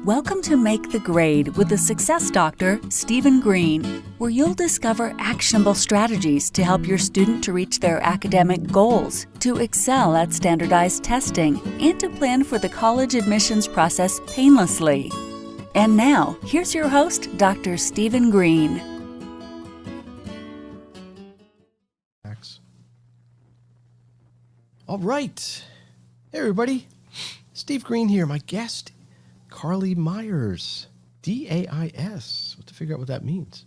Welcome to Make the Grade with the Success Doctor, Stephen Green, where you'll discover actionable strategies to help your student to reach their academic goals, to excel at standardized testing, and to plan for the college admissions process painlessly. And now, here's your host, Dr. Stephen Green. All right. Hey, everybody. Steve Green here. My guest, Carlee Myers, D-A-I-S. What to figure out what that means.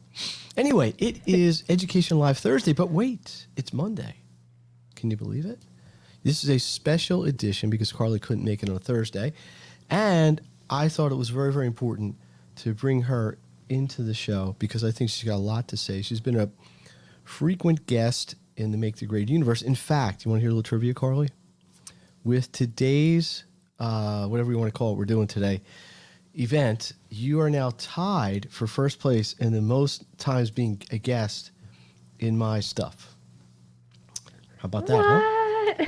Anyway, it is Education Live Thursday, but wait, it's Monday. Can you believe it? This is a special edition because Carlee couldn't make it on a Thursday, and I thought it was very, very important to bring her into the show because I think she's got a lot to say. She's been a frequent guest in the Make the Grade universe. In fact, you want to hear a little trivia, Carlee? With today's, whatever you want to call it, we're doing today, event, you are now tied for first place in the most times being a guest in my stuff. How about that, What? huh?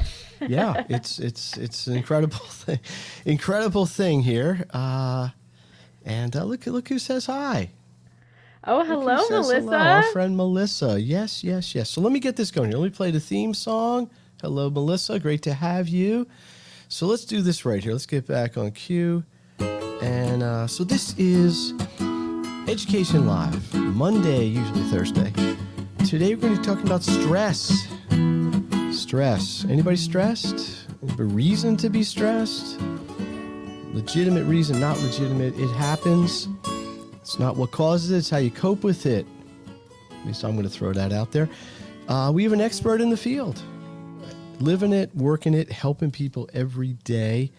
Yeah, it's an incredible thing here. And look who says hi. Oh, hello, Melissa. Hello, our friend Melissa. Yes. So let me get this going here. Let me play the theme song. Hello, Melissa. Great to have you. So let's do this right here. Let's get back on cue. And so this is Education Live, Monday, usually Thursday. Today we're going to be talking about stress. Stress. Anybody stressed? A reason to be stressed? Legitimate reason, not legitimate. It happens. It's not what causes it, it's how you cope with it. At least I'm going to throw that out there. We have an expert in the field. Living it, working it, helping people every day.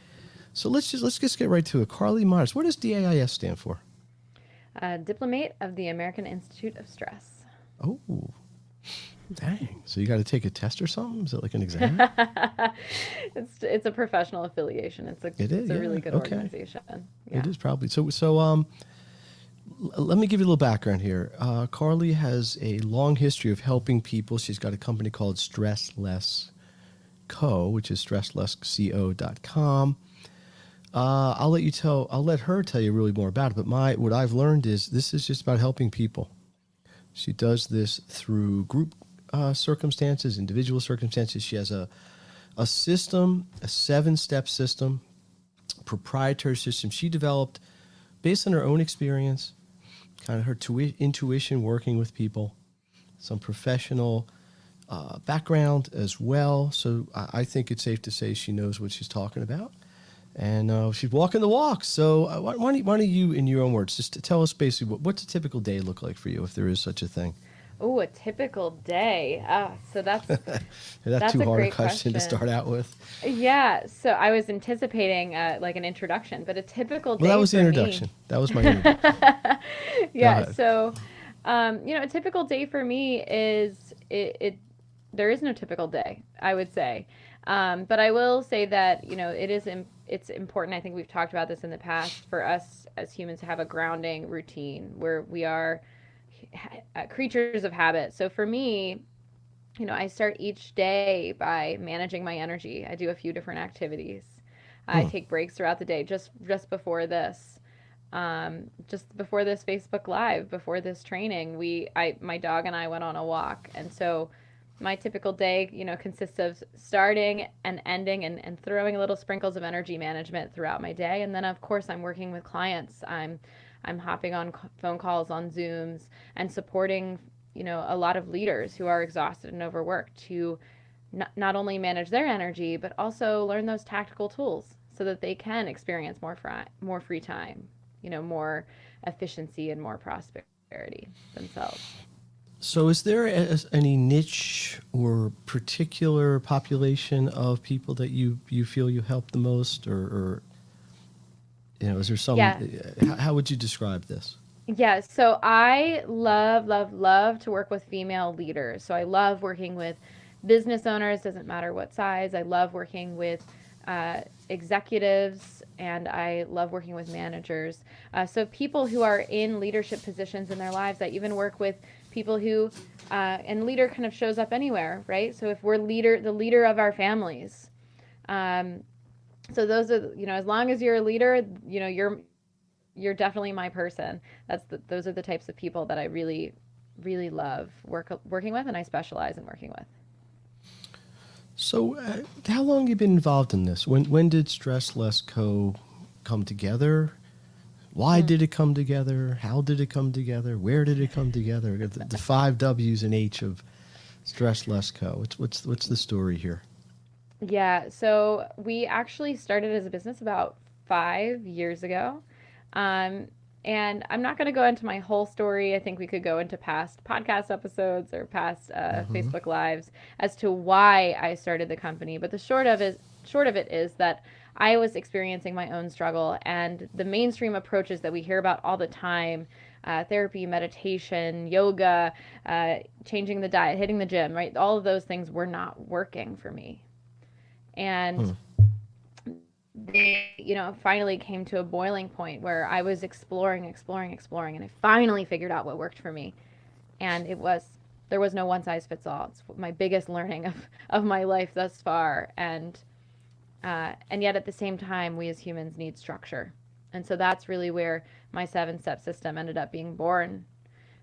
So let's just get right to it. Carlee Myers, what does DAIS stand for? Diplomate of the American Institute of Stress. Oh, dang. So you got to take a test or something? Is it like an exam? It's a professional affiliation. It's a really good organization. Yeah. It is probably. So let me give you a little background here. Carlee has a long history of helping people. She's got a company called Stress Less Co., which is stresslessco.com. I'll let her tell you really more about it. But what I've learned is this is just about helping people. She does this through group circumstances, individual circumstances. She has a system, a 7-step system, proprietary system she developed based on her own experience, kind of her intuition working with people, some professional background as well. So I think it's safe to say she knows what she's talking about. And she's walking the walk. So why don't you, in your own words, just tell us basically what's a typical day look like for you, if there is such a thing? Oh, a typical day. So that's that's too a hard a great question to start out with. Yeah. So I was anticipating like an introduction, but a typical day. Well, that was the introduction. That was my introduction. Yeah. So, a typical day for me is there is no typical day, I would say. But I will say that, it's important. I think we've talked about this in the past for us as humans to have a grounding routine where we are creatures of habit. So for me, I start each day by managing my energy. I do a few different activities. I take breaks throughout the day. Just before this, Facebook Live, before this training, my dog and I went on a walk. And so my typical day, consists of starting and ending and throwing little sprinkles of energy management throughout my day. And then, of course, I'm working with clients. I'm hopping on phone calls, on Zooms, and supporting, a lot of leaders who are exhausted and overworked to not only manage their energy, but also learn those tactical tools so that they can experience more free time, more efficiency and more prosperity themselves. So is there any niche or particular population of people that you feel you help the most, or is there some, how would you describe this? Yeah, so I love to work with female leaders. So I love working with business owners, doesn't matter what size. I love working with executives, and I love working with managers. So people who are in leadership positions in their lives. I even work with people who, and leader kind of shows up anywhere, right? So if we're the leader of our families, so those are, as long as you're a leader, you're definitely my person. Those are the types of people that I really, really love working with, and I specialize in working with. So, how long have you been involved in this? When did Stress Less Co. come together? Why did it come together? How did it come together? Where did it come together? The five W's and H of Stress Less Co. What's the story here? Yeah, so we actually started as a business about 5 years ago. Um, and I'm not going to go into my whole story. I think we could go into past podcast episodes or past Facebook Lives as to why I started the company. But the short of it is that I was experiencing my own struggle, and the mainstream approaches that we hear about all the time, therapy, meditation, yoga, changing the diet, hitting the gym, right? All of those things were not working for me. And finally came to a boiling point where I was exploring, and I finally figured out what worked for me. And there was no one size fits all. It's my biggest learning of my life thus far. And yet at the same time, we as humans need structure. And so that's really where my 7-step system ended up being born.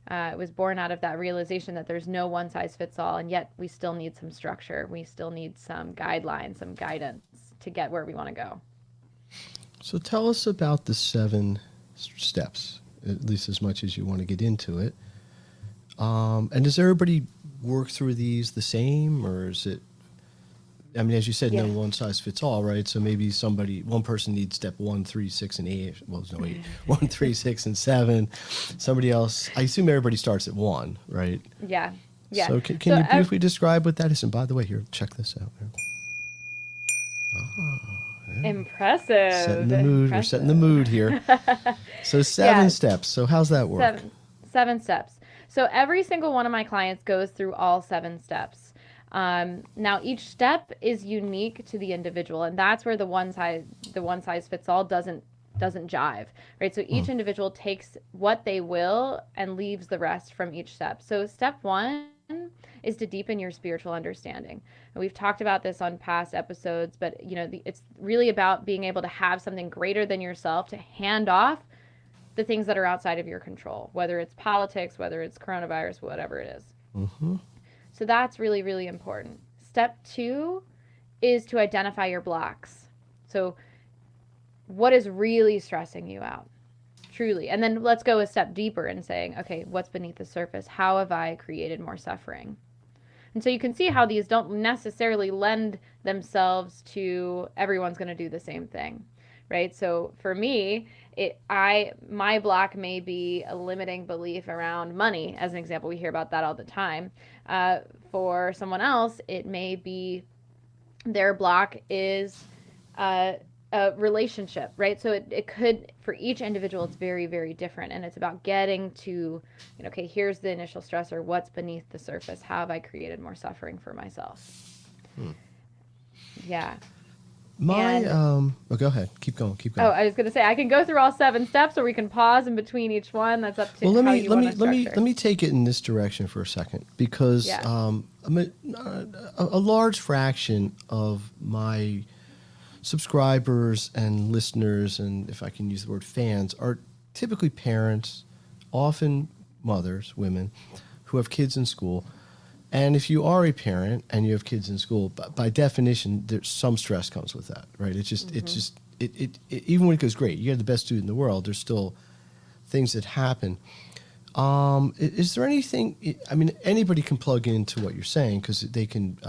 It was born out of that realization that there's no one size fits all, and yet we still need some structure. We still need some guidelines, some guidance to get where we want to go. So tell us about the 7 steps, at least as much as you want to get into it. And does everybody work through these the same, or is it, I mean, as you said, no one size fits all, right? So maybe one person needs step 1, 3, 6, and 8. Well, there's no 8. 1, 3, 6, and 7. Somebody else, I assume everybody starts at 1, right? Yeah. Yeah. So can you briefly describe what that is? And by the way, here, check this out. Impressive. Setting the mood. We're setting the mood here. So 7 steps. So how's that work? 7 steps. So every single one of my clients goes through all 7 steps. Now each step is unique to the individual, and that's where the one size fits all doesn't jive, right? So each individual takes what they will and leaves the rest from each step. So step 1 is to deepen your spiritual understanding. And we've talked about this on past episodes, but it's really about being able to have something greater than yourself to hand off the things that are outside of your control, whether it's politics, whether it's coronavirus, whatever it is. Mm-hmm. So that's really, really important. Step 2 is to identify your blocks. So what is really stressing you out? Truly. And then let's go a step deeper and saying, okay, what's beneath the surface? How have I created more suffering? And so you can see how these don't necessarily lend themselves to everyone's going to do the same thing, right? So for me, my block may be a limiting belief around money, as an example. We hear about that all the time. For someone else, it may be their block is a relationship, right? So it could, for each individual, it's very, very different. And it's about getting to, okay, here's the initial stressor. What's beneath the surface? How have I created more suffering for myself? Yeah. Go ahead. Keep going. Oh, I was going to say, I can go through all 7 steps, or we can pause in between each one. That's up to let me take it in this direction for a second, because a large fraction of my subscribers and listeners, and if I can use the word fans, are typically parents, often mothers, women, who have kids in school. And if you are a parent and you have kids in school, by definition, there's some stress comes with that, right? It's just, even when it goes great, you have the best student in the world, there's still things that happen. Is there anything, I mean, anybody can plug into what you're saying, because they can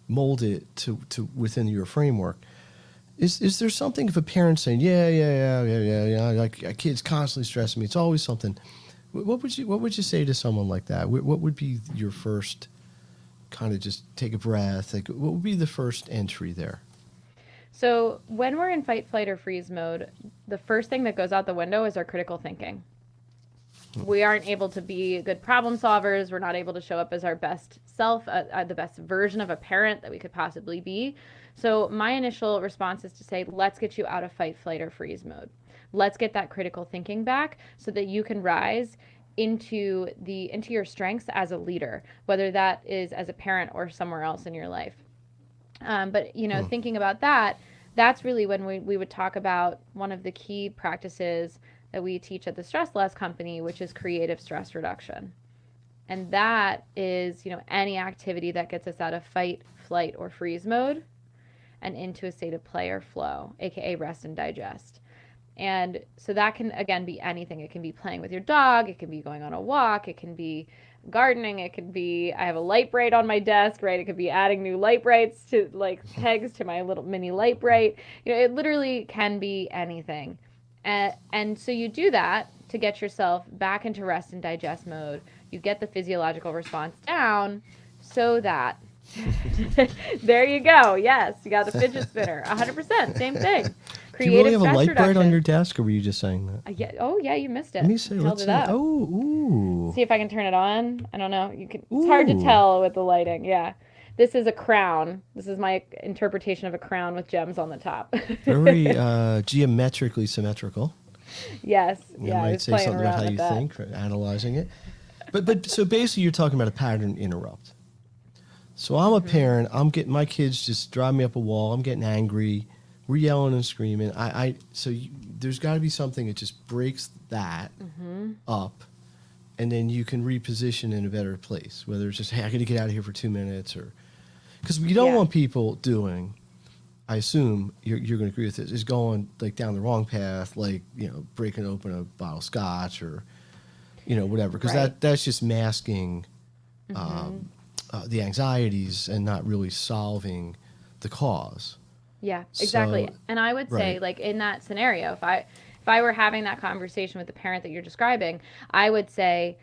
mold it to within your framework. Is there something, if a parent's saying, yeah, like kids constantly stressing me, it's always something. What would you say to someone like that? What would be your first kind of just take a breath? Like, what would be the first entry there? So when we're in fight, flight, or freeze mode, the first thing that goes out the window is our critical thinking. We aren't able to be good problem solvers. We're not able to show up as our best self, the best version of a parent that we could possibly be. So my initial response is to say, let's get you out of fight, flight, or freeze mode. Let's get that critical thinking back so that you can rise into your strengths as a leader, whether that is as a parent or somewhere else in your life. But thinking about that, that's really when we would talk about one of the key practices that we teach at the Stress Less Company, which is creative stress reduction. And that is, any activity that gets us out of fight, flight, or freeze mode and into a state of play or flow, aka rest and digest. And so that can, again, be anything. It can be playing with your dog, it can be going on a walk, it can be gardening, it could be, I have a light bright on my desk, right? It could be adding new light brights to, like, pegs to my little mini light bright. It literally can be anything. And so you do that to get yourself back into rest and digest mode. You get the physiological response down so that there you go. Yes, you got the fidget spinner. 100%. Same thing. Do you really Creative have a stress light bright on reduction. your desk, or were you just saying that? Yeah. Oh, yeah, you missed it. Let me see. Held Let's it see. up. Oh, ooh. See if I can turn it on. I don't know. You can. It's hard to Ooh. tell with the lighting. Yeah. This is a crown. This is my interpretation of a crown with gems on the top. Very geometrically symmetrical. Yes. You Yeah. I might was say playing something about around how with you that. think, right, analyzing it. But so basically, you're talking about a pattern interrupt. So I'm a parent. I'm getting my kids just drive me up a wall. I'm getting angry. We're yelling and screaming. There's got to be something that just breaks that up, and then you can reposition in a better place. Whether it's just, hey, I got to get out of here for 2 minutes, or because we don't Yeah. want people doing. I assume you're going to agree with this. Is going like down the wrong path, like breaking open a bottle of scotch or whatever, because Right. that's just masking the anxieties and not really solving the cause. Yeah, exactly. So, And I would say, right. like, in that scenario, if I were having that conversation with the parent that you're describing, I would say,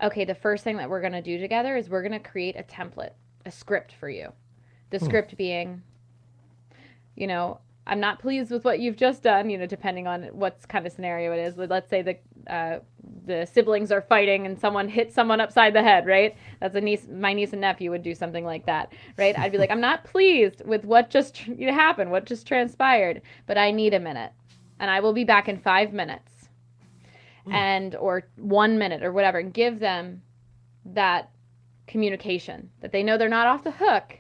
okay, the first thing that we're going to do together is we're going to create a template, a script for you. The script being, I'm not pleased with what you've just done, depending on what kind of scenario it is. Let's say the siblings are fighting and someone hits someone upside the head, right? That's my niece and nephew would do something like that, right? I'd be like, I'm not pleased with what just happened, what just transpired, but I need a minute, and I will be back in 5 minutes, or 1 minute or whatever, and give them that communication that they know they're not off the hook,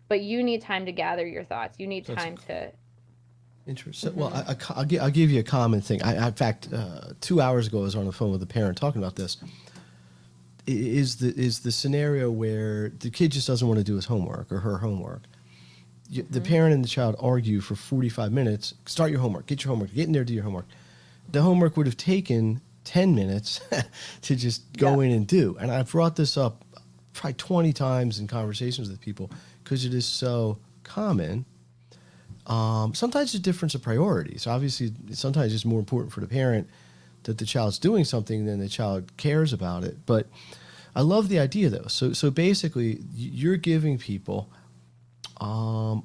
but you need time to gather your thoughts. You need time to. Interesting. Well, I'll give you a common thing. In fact, 2 hours ago, I was on the phone with a parent talking about this. Is the scenario where the kid just doesn't want to do his homework or her homework? The parent and the child argue for 45 minutes. Start your homework. Get your homework. Get in there. Do your homework. The homework would have taken 10 minutes to just go in and do. And I've brought this up probably 20 times in conversations with people because it is so common. Sometimes it's a difference of priorities. Obviously, sometimes it's more important for the parent that the child's doing something than the child cares about it. But I love the idea, though. So basically, you're giving people kind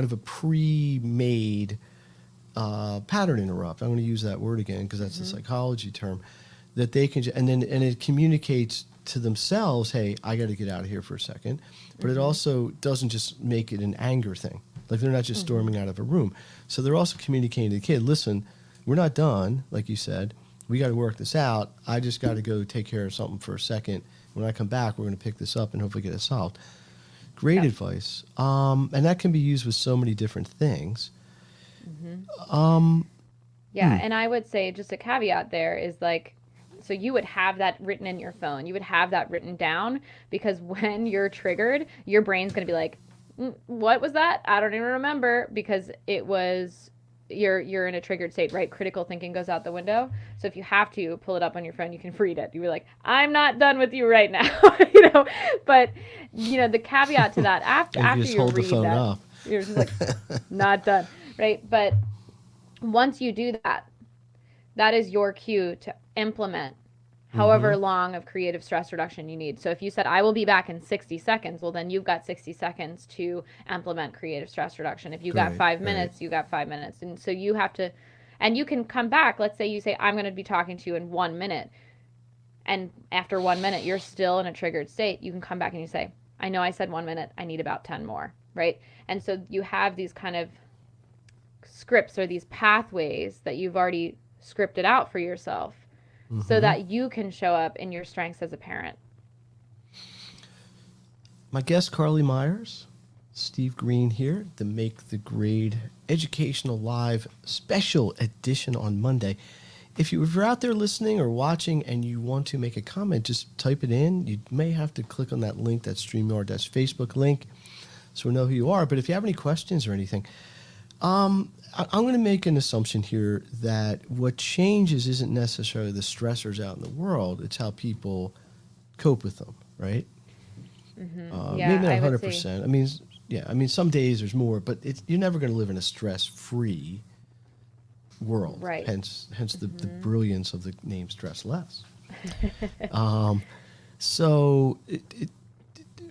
of a pre-made pattern interrupt. I'm going to use that word again because that's the psychology term that they can, and it communicates to themselves, hey, I got to get out of here for a second. But it also doesn't just make it an anger thing. Like they're not just storming out of a room. So they're also communicating to the kid, listen, we're not done, like you said. We got to work this out. I just got to go take care of something for a second. When I come back, we're going to pick this up and hopefully get it solved. Great advice. And that can be used with so many different things. And I would say just a caveat there is like, so you would have that written in your phone. You would have that written down because when you're triggered, your brain's going to be like, what was that? I don't even remember because it was you're in a triggered state, right? Critical thinking goes out the window. So if you have to pull it up on your phone, you can read it. You were like, I'm not done with you right now, But the caveat to that after You just you hold the read phone that, up. you're just like, not done, right? But once you do that, that is your cue to implement however long of creative stress reduction you need. So if you said, I will be back in 60 seconds, well, then you've got 60 seconds to implement creative stress reduction. If you got 5 minutes, you got 5 minutes. And so you have to, and you can come back. Let's say you say, I'm going to be talking to you in 1 minute. And after 1 minute, you're still in a triggered state. You can come back and you say, I know I said 1 minute. I need about 10 more, right? And so you have these kind of scripts or these pathways that you've already scripted out for yourself so that you can show up in your strengths as a parent. My guest, Carlee Myers, Steve Green here, the Make the Grade Educational Live special edition on Monday. If you're out there listening or watching and you want to make a comment, just type it in. You may have to click on that link, that StreamYard, Facebook link, so we know who you are. But if you have any questions or anything, I'm going to make an assumption here that what changes isn't necessarily the stressors out in the world. It's how people cope with them, right? Mm-hmm. Maybe not I would 100%. say, I mean, some days there's more, but you're never going to live in a stress-free world. right. Hence the brilliance of the name Stress Less. So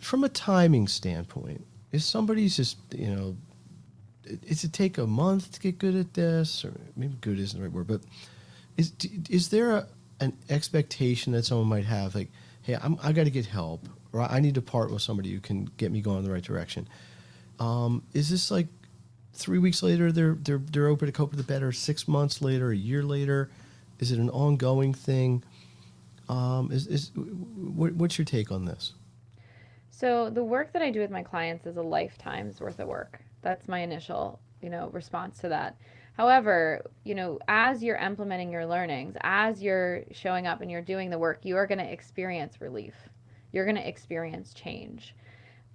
from a timing standpoint, if somebody's just, is it take a month to get good at this? Or maybe good isn't the right word, but is there an expectation that someone might have, like, hey, I got to get help, or I need to partner with somebody who can get me going in the right direction? Is this like 3 weeks later they're open to cope with it better? 6 months later, a year later? Is it an ongoing thing? What's your take on this? So the work that I do with my clients is a lifetime's worth of work. That's my initial, response to that. However, as you're implementing your learnings, as you're showing up and you're doing the work, you are going to experience relief. You're going to experience change.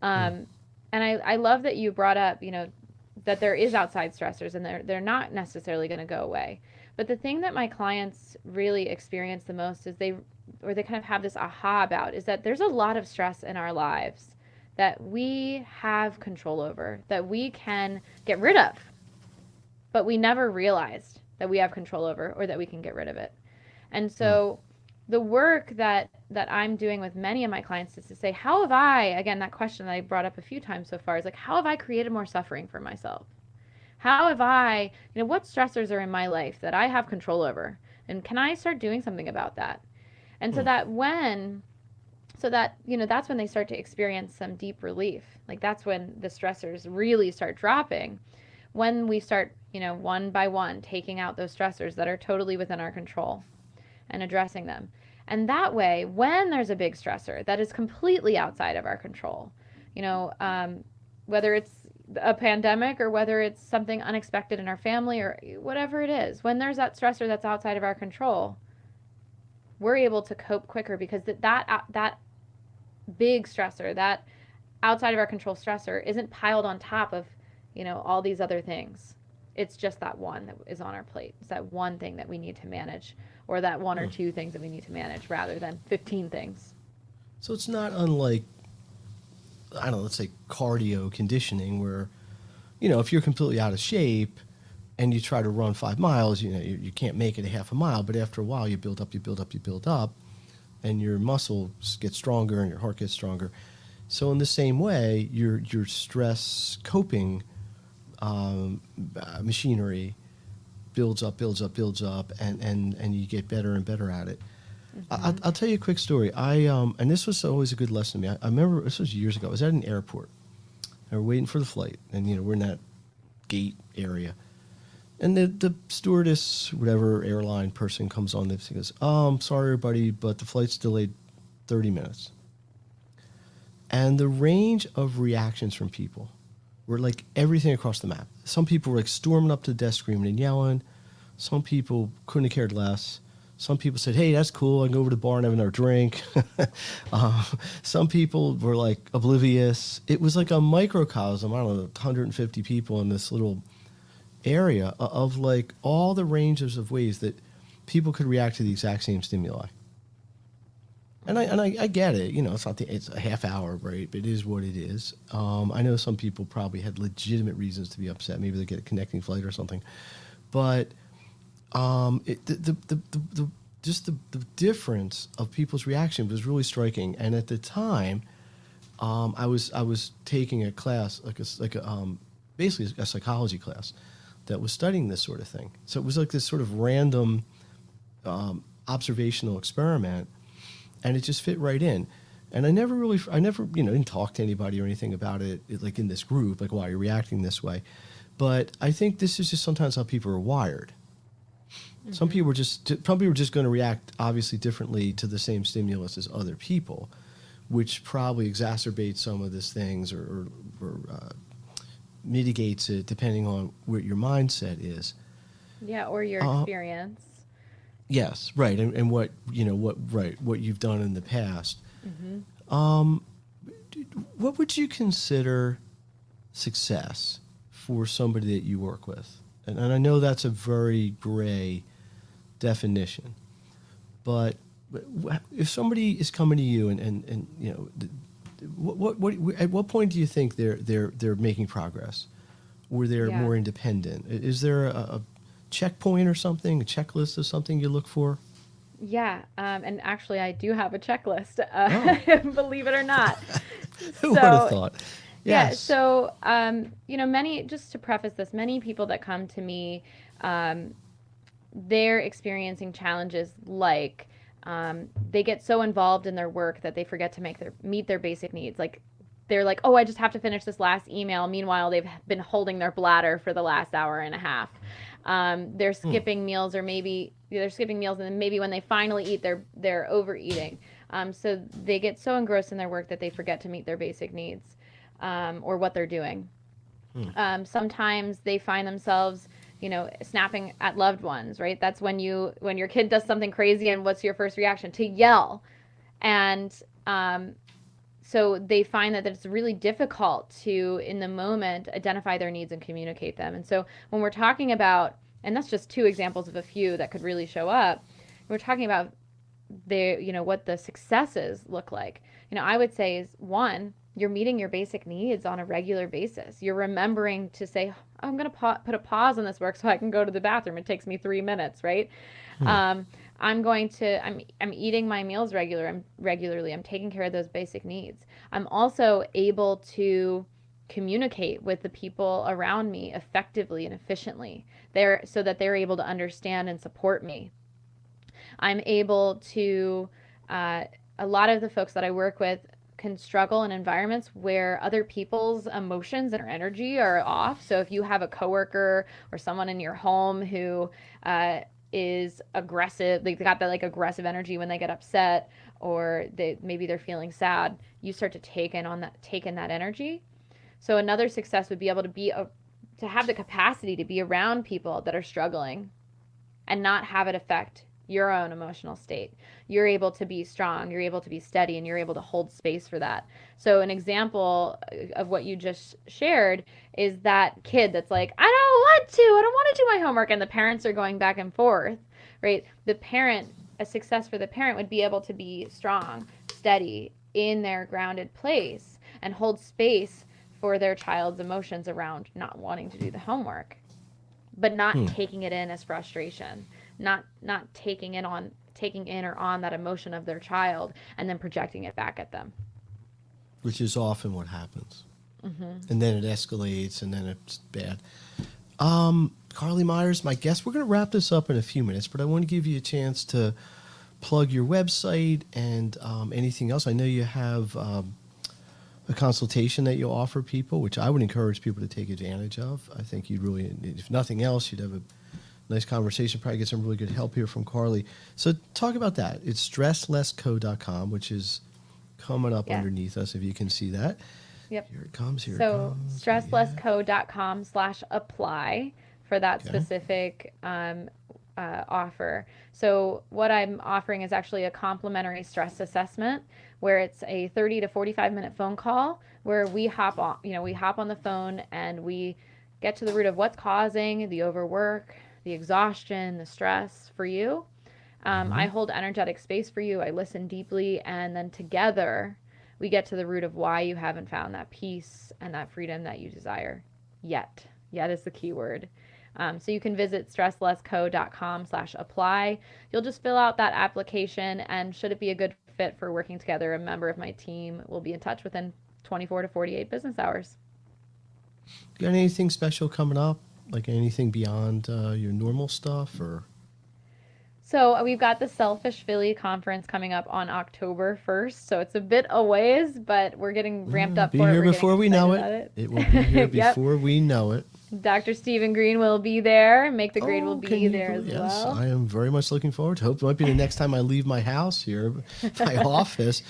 And I love that you brought up, that there is outside stressors and they're not necessarily going to go away. But the thing that my clients really experience the most is they kind of have this aha about is that there's a lot of stress in our lives that we have control over, that we can get rid of, but we never realized that we have control over or that we can get rid of it. And so the work that I'm doing with many of my clients is to say, how have I, again, that question that I brought up a few times so far is like, how have I created more suffering for myself? How have I, what stressors are in my life that I have control over? And can I start doing something about that? And that's when they start to experience some deep relief. Like that's when the stressors really start dropping. When we start, one by one, taking out those stressors that are totally within our control and addressing them. And that way, when there's a big stressor that is completely outside of our control, whether it's a pandemic or whether it's something unexpected in our family or whatever it is, when there's that stressor that's outside of our control, we're able to cope quicker because that big stressor, that outside of our control stressor isn't piled on top of, all these other things. It's just that one that is on our plate. It's that one thing that we need to manage, or that one or two things that we need to manage rather than 15 things. So it's not unlike, I don't know, let's say cardio conditioning where, if you're completely out of shape and you try to run 5 miles, you can't make it a half a mile, but after a while you build up, and your muscles get stronger and your heart gets stronger. So in the same way, your stress coping machinery builds up, and you get better and better at it. Mm-hmm. I'll tell you a quick story. And this was always a good lesson to me. I remember this was years ago. I was at an airport. And we're waiting for the flight, and we're in that gate area. And the stewardess, whatever airline person comes on this and goes, I'm sorry, everybody, but the flight's delayed 30 minutes. And the range of reactions from people were like everything across the map. Some people were like storming up to the desk, screaming and yelling. Some people couldn't have cared less. Some people said, hey, that's cool. I can go over to the bar and have another drink. Some people were like oblivious. It was like a microcosm, I don't know, 150 people in this little area of like all the ranges of ways that people could react to the exact same stimuli. And I get it, it's a half hour, right? But it is what it is. I know some people probably had legitimate reasons to be upset. Maybe they get a connecting flight or something. But the difference of people's reaction was really striking. And at the time, I was taking a class, basically a psychology class that was studying this sort of thing. So it was like this sort of random observational experiment. And it just fit right in. And I never, didn't talk to anybody or anything about it, like in this group, like, why you're reacting this way. But I think this is just sometimes how people are wired. Mm-hmm. Some people were just going to react obviously differently to the same stimulus as other people. which probably exacerbates some of these things or mitigates it depending on what your mindset is. Yeah, or your experience. Yes, right, and what what you've done in the past. Mm-hmm. What would you consider success for somebody that you work with? And I know that's a very gray definition, but if somebody is coming to you and at what point do you think they're making progress, or they're Yeah. more independent? Is there a checkpoint or something, a checklist of something you look for? Yeah, and actually, I do have a checklist, Oh, believe it or not. who would have So, thought? yeah, Yes. so, just to preface this, many people that come to me, um, they're experiencing challenges like they get so involved in their work that they forget to meet their basic needs. Like they're like, oh, I just have to finish this last email. Meanwhile, they've been holding their bladder for the last hour and a half. They're Hmm. skipping meals, or maybe they're skipping meals, and then maybe when they finally eat, they're overeating. So they get so engrossed in their work that they forget to meet their basic needs, or what they're doing. Hmm. Sometimes they find themselves, snapping at loved ones, right? That's when your kid does something crazy, and what's your first reaction? To yell. And so they find that it's really difficult to, in the moment, identify their needs and communicate them. And so when we're talking about, and that's just two examples of a few that could really show up, we're talking about what the successes look like. I would say is one, you're meeting your basic needs on a regular basis. You're remembering to say, oh, I'm going to put a pause on this work so I can go to the bathroom. It takes me 3 minutes, right? Hmm. Um, I'm eating my meals regularly. I'm taking care of those basic needs. I'm also able to communicate with the people around me effectively and efficiently. So that they're able to understand and support me. I'm able to, a lot of the folks that I work with can struggle in environments where other people's emotions and energy are off. So if you have a coworker or someone in your home who is aggressive, they got that like aggressive energy when they get upset, or maybe they're feeling sad, you start to take in that energy. So another success would be able to have the capacity to be around people that are struggling and not have it affect your own emotional state. You're able to be strong, you're able to be steady, and you're able to hold space for that. So, an example of what you just shared is that kid that's like, I don't want to do my homework, and the parents are going back and forth, right? A success for the parent would be able to be strong, steady in their grounded place and hold space for their child's emotions around not wanting to do the homework, but not Hmm. taking it in as frustration, not taking in or on that emotion of their child and then projecting it back at them. Which is often what happens. Mm-hmm. And then it escalates, and then it's bad. Carlee Myers, my guest. We're going to wrap this up in a few minutes, but I want to give you a chance to plug your website and anything else. I know you have a consultation that you offer people, which I would encourage people to take advantage of. I think you'd really, if nothing else, you'd have a nice conversation, probably get some really good help here from Carlee. So talk about that. It's stresslessco.com, which is coming up Yeah. underneath us, if you can see that. Yep. Here it comes. Here it So comes. stresslessco.com/apply for that Okay. specific offer. So what I'm offering is actually a complimentary stress assessment, where it's a 30 to 45-minute phone call where we hop on the phone and we get to the root of what's causing the overwork, the exhaustion, the stress for you. I hold energetic space for you. I listen deeply, and then together we get to the root of why you haven't found that peace and that freedom that you desire yet. Yet is the key word. So you can visit stresslessco.com/apply. You'll just fill out that application, and should it be a good fit for working together, a member of my team will be in touch within 24 to 48 business hours. Got anything special coming up? Like anything beyond your normal stuff, or? So we've got the Selfish Philly conference coming up on October 1st. So it's a bit a ways, but we're getting ramped up Be for it. here We're before getting we know excited it. about it. It will be here Yep. before we know it. Dr. Stephen Green will be there. Make the Grade will can be you there as believe- well. Yes, I am very much looking forward to it. Hope it might be the next time I leave my house here, my office,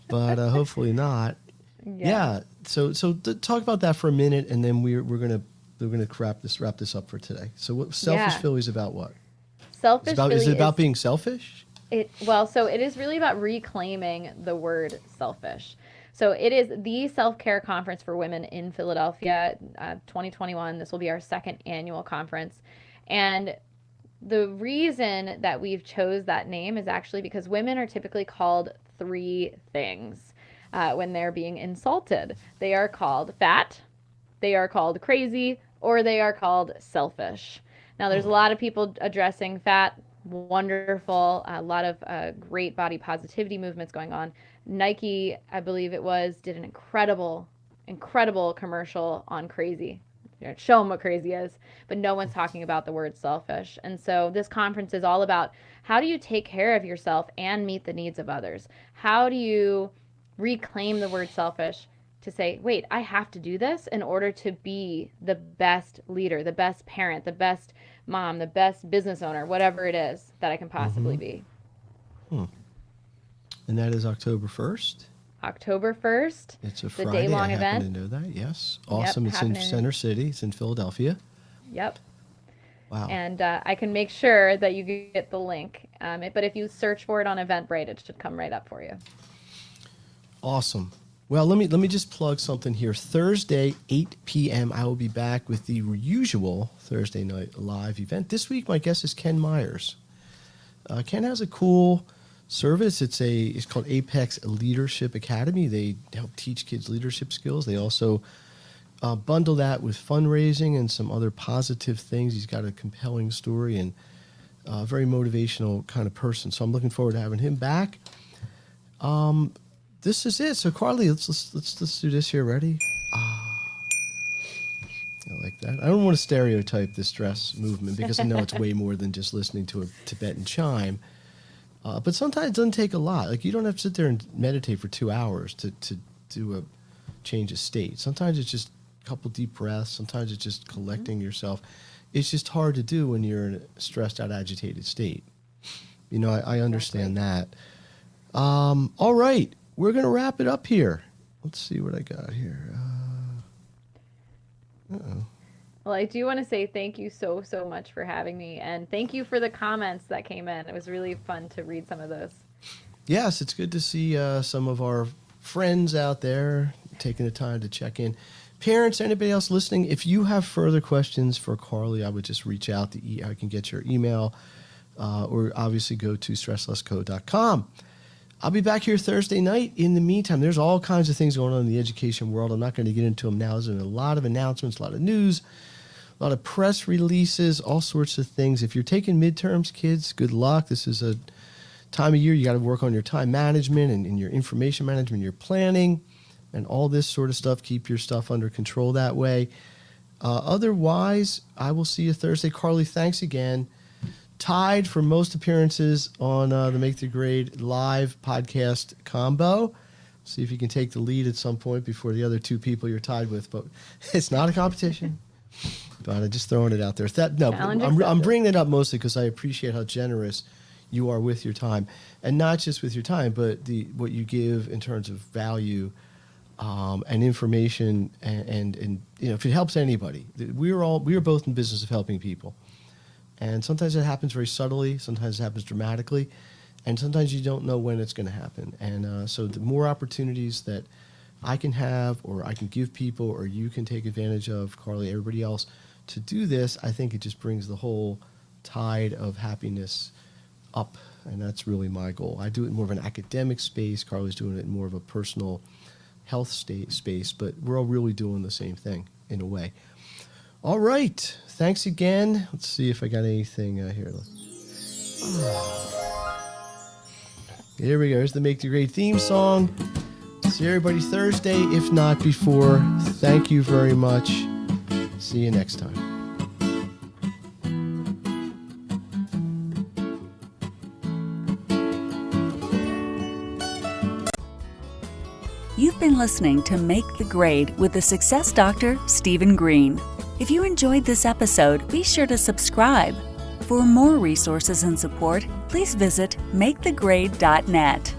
but hopefully not. Yeah. So talk about that for a minute, and then we're gonna wrap this up for today. So what Selfish Yeah. Philly is about what? Selfish Philly Is it about being selfish? So it is really about reclaiming the word selfish. So it is the self-care conference for women in Philadelphia, 2021. This will be our second annual conference. And the reason that we've chose that name is actually because women are typically called three things when they're being insulted. They are called fat, they are called crazy, or they are called selfish. Now, there's a lot of people addressing fat. Wonderful. A lot of great body positivity movements going on. Nike, I believe it was, did an incredible commercial on crazy. Show them what crazy is, but no one's talking about the word selfish. And so this conference is all about how do you take care of yourself and meet the needs of others? How do you reclaim the word selfish to say, wait, I have to do this in order to be the best leader, the best parent, the best mom, the best business owner, whatever it is that I can possibly be. And that is October 1st. October 1st. It's a the Friday. day-long I event. happen to know that. Yes. Awesome. It's in happening. Center City. It's in Philadelphia. Yep. Wow. And I can make sure that you get the link. But if you search for it on Eventbrite, it should come right up for you. Awesome. Well, let me just plug something here. Thursday, 8 p.m., I will be back with the usual Thursday night live event. This week, my guest is Ken Myers. Ken has a cool service. It's called Apex Leadership Academy. They help teach kids leadership skills. They also bundle that with fundraising and some other positive things. He's got a compelling story and a very motivational kind of person. So I'm looking forward to having him back. This is it. So Carlee, let's do this here. Ready? I like that. I don't want to stereotype the stress movement because I know it's way more than just listening to a Tibetan chime. But sometimes it doesn't take a lot. Like, you don't have to sit there and meditate for 2 hours to do a change of state. Sometimes it's just a couple deep breaths. Sometimes it's just collecting yourself. It's just hard to do when you're in a stressed out, agitated state. You know, I understand that. All right. We're going to wrap it up here. Let's see what I got here. Well, I do want to say thank you so much for having me. And thank you for the comments that came in. It was really fun to read some of those. Yes, it's good to see some of our friends out there taking the time to check in. Parents, anybody else listening, if you have further questions for Carlee, I would just reach out. I can get your email or obviously go to stresslessco.com. I'll be back here Thursday night. In the meantime, there's all kinds of things going on in the education world. I'm not going to get into them now. There's been a lot of announcements, a lot of news, a lot of press releases, all sorts of things. If you're taking midterms, kids, good luck. This is a time of year you got to work on your time management and your information management, your planning, and all this sort of stuff. Keep your stuff under control that way. Otherwise, I will see you Thursday. Carlee, thanks again. Tied for most appearances on the Make the Grade live podcast combo. See if you can take the lead at some point before the other two people you're tied with. But it's not a competition. But I'm just throwing it out there. I'm bringing it up mostly because I appreciate how generous you are with your time, and not just with your time, but what you give in terms of value and information, and you know, if it helps anybody. We are both in the business of helping people. And sometimes it happens very subtly, sometimes it happens dramatically, and sometimes you don't know when it's going to happen. And so the more opportunities that I can have, or I can give people, or you can take advantage of, Carlee, everybody else, to do this, I think it just brings the whole tide of happiness up. And that's really my goal. I do it in more of an academic space. Carlee's doing it in more of a personal health space, but we're all really doing the same thing in a way. All right. Thanks again. Let's see if I got anything here. Here we go. Here's the Make the Grade theme song. See everybody Thursday, if not before. Thank you very much. See you next time. You've been listening to Make the Grade with the Success Doctor, Stephen Green. If you enjoyed this episode, be sure to subscribe. For more resources and support, please visit makethegrade.net.